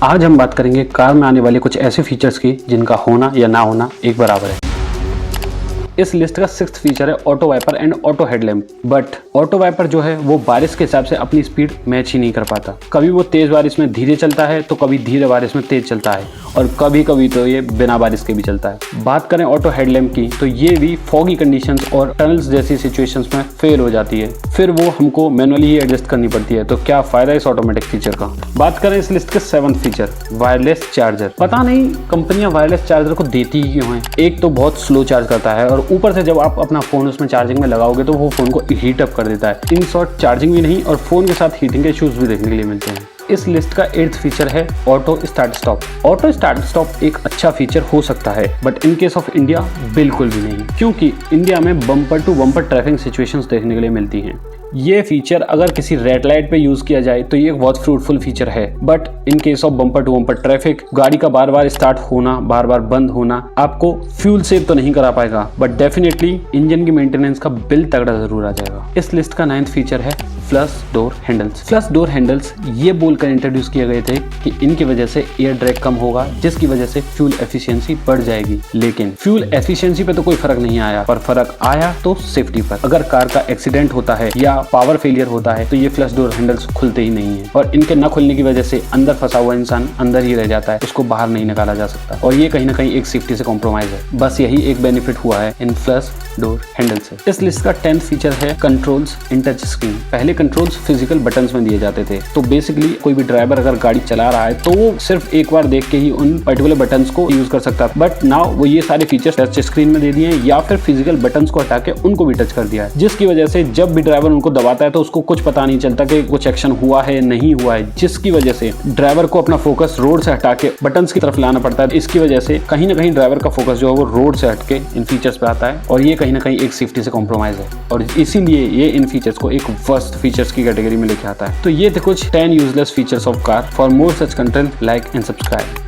आज हम बात करेंगे कार में आने वाले कुछ ऐसे फीचर्स की जिनका होना या ना होना एक बराबर है। इस लिस्ट का 6th फीचर है auto wiper and auto headlamp. But auto wiper जो है वो बारिश के हिसाब से अपनी स्पीड मैच ही नहीं कर पाता। कभी वो तेज बारिश में धीरे चलता है तो कभी धीरे बारिश में तेज चलता है और कभी कभी तो ये बिना बारिश के भी चलता है। बात करें ऑटो हेडलैम्प की तो ये भी फॉगी कंडीशंस और टनल्स जैसी सिचुएशंस में फेल हो जाती है, फिर वो हमको मैनुअली ही एडजस्ट करनी पड़ती है। तो क्या फायदा इस ऑटोमेटिक फीचर का। बात करें इस लिस्ट के 7th फीचर वायरलेस चार्जर। पता नहीं कंपनियां वायरलेस चार्जर को देती ही क्यों है। एक तो बहुत स्लो चार्ज करता है और ऊपर से जब आप अपना फोन उसमें चार्जिंग में लगाओगे तो वो फोन को हीट अप कर देता है। इन शॉर्ट चार्जिंग भी नहीं और फोन के साथ हीटिंग के इश्यूज भी देखने के लिए मिलते हैं। इस लिस्ट का 8th फीचर है auto start stop. Auto start stop एक अच्छा फीचर हो सकता है but in case of India बिल्कुल भी नहीं, क्योंकि इंडिया में bumper to bumper traffic situations देखने के लिए मिलती हैं। ये फीचर अगर किसी रेड लाइट पे यूज किया जाए तो ये एक बहुत फ्रूटफुल फीचर है, but in case of bumper to bumper traffic गाड़ी का बार बार स्टार्ट होना, बार बार बंद होना आपको फ्यूल सेव तो नहीं करा पाएगा बट डेफिनेटली इंजन की मेंटेनेंस का बिल तगड़ा जरूर आ जाएगा। इस लिस्ट का 9th फीचर है flush door handles. Flush door handles ये बोलकर इंट्रोड्यूस किए गए थे कि इनकी वजह से एयर ड्रैग कम होगा जिसकी वजह से फ्यूल एफिशिएंसी बढ़ जाएगी, लेकिन फ्यूल एफिशिएंसी पे तो कोई फर्क नहीं आया, पर फर्क आया तो सेफ्टी पर। अगर कार का एक्सीडेंट होता है या पावर फेलियर होता है तो ये फ्लश डोर हैंडल्स खुलते ही नहीं है और इनके न खुलने की वजह से अंदर फंसा हुआ इंसान अंदर ही रह जाता है, उसको बाहर नहीं निकाला जा सकता और ये कहीं ना कहीं एक सेफ्टी से कॉम्प्रोमाइज है। बस यही एक बेनिफिट हुआ है इन फ्लश डोर हैंडल से। इस लिस्ट का 10th फीचर है कंट्रोल्स इन टच स्क्रीन। पहले कंट्रोल्स फिजिकल बटन्स में दिए जाते थे, तो बेसिकली कोई भी ड्राइवर अगर गाड़ी चला रहा है तो वो सिर्फ एक बार देख के ही उन पर्टिकुलर बटन्स को यूज कर सकता था। बट नाउ वो ये सारे फीचर्स टच स्क्रीन में दे दिए हैं या फिर फिजिकल बटन्स को हटा के उनको भी टच कर दिया है, जिसकी वजह से जब भी ड्राइवर उनको दबाता है तो उसको कुछ पता नहीं चलता कि कुछ एक्शन हुआ है नहीं हुआ है, जिसकी वजह से ड्राइवर को अपना फोकस रोड से हटा के बटन्स की तरफ लाना पड़ता है। इसकी वजह से कहीं ना कहीं ड्राइवर का फोकस जो है वो रोड से हट के इन फीचर्स पे आता है और ये कहीं ना कहीं एक सेफ्टी से कॉम्प्रोमाइज है और इसीलिए ये इन फीचर्स को एक वर्स्ट फीचर्स की कैटेगरी में लेके आता है। तो ये थे कुछ 10 useless features of car. For more such content like and subscribe.